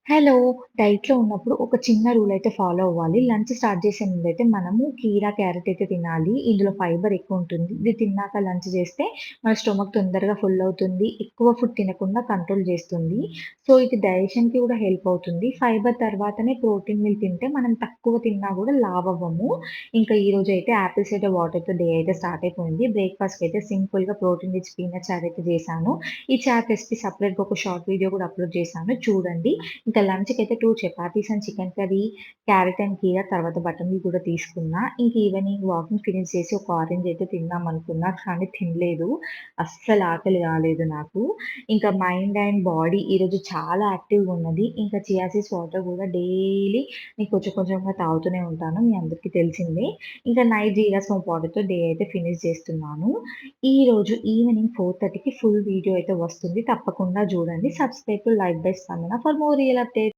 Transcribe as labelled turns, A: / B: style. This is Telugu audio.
A: హలో! డైట్‌లో ఉన్నప్పుడు ఒక చిన్న రూల్ అయితే ఫాలో అవ్వాలి. లంచ్ స్టార్ట్ చేసే ముందైతే మనము కీరా, క్యారట్ అయితే తినాలి. ఇందులో ఫైబర్ ఎక్కువుంటుంది. ఇది తిన్నాక లంచ్ చేస్తే మన స్టొమక్ తొందరగా ఫుల్ అవుతుంది. ఎక్కువ ఫుడ్ తినకుండా కంట్రోల్ చేస్తుంది. సో, ఇది డైజెషన్‌కి కూడా హెల్ప్ అవుతుంది. ఫైబర్ తర్వాతనే ప్రోటీన్ మీల్ తింటే మనం తక్కువ తిన్నా కూడా లావు అవ్వము. ఇంకా ఈరోజైతే యాపిల్ సైడర్ వాటర్‌తో డే అయితే స్టార్ట్ అయిపోయింది. బ్రేక్‌ఫాస్ట్‌కి అయితే సింపుల్‌గా ప్రోటీన్ రిచ్ పీనట్ చాట్ అయితే చేశాను. ఈ చాట్ రెసిపీ సెపరేట్‌గా ఒక షార్ట్ వీడియో కూడా అప్‌లోడ్ చేశాను చూడండి. ఇంకా లంచ్‌కైతే 2 chapatis and chicken curry, carrot and కీర తర్వాత బటర్ మిల్క్ కూడా తీసుకున్నా. ఇంక ఈవినింగ్ వాకింగ్ ఫినిష్ చేసి ఒక ఆరెంజ్ అయితే తిందామనుకున్నా. కానీ తినలేదు. అస్సలు ఆకలి కాలేదు నాకు. ఇంకా మైండ్ అండ్ బాడీ ఈరోజు చాలా యాక్టివ్‌గా ఉన్నది. ఇంకా చియా సీడ్స్ వాటర్ కూడా డైలీ నేను కొంచెం కొంచెంగా తాగుతూనే ఉంటాను. మీ అందరికీ తెలిసిందే. ఇంకా నైట్ జీరా సోంపు వాటర్‌తో డే అయితే ఫినిష్ చేస్తున్నాను. ఈరోజు ఈవినింగ్ 4:30కి ఫుల్ వీడియో అయితే వస్తుంది. తప్పకుండా చూడండి. సబ్స్క్రైబ్ టు లైఫ్ బై స్పందన ఫర్ మోర్ రియల్ అప్డేట్స్.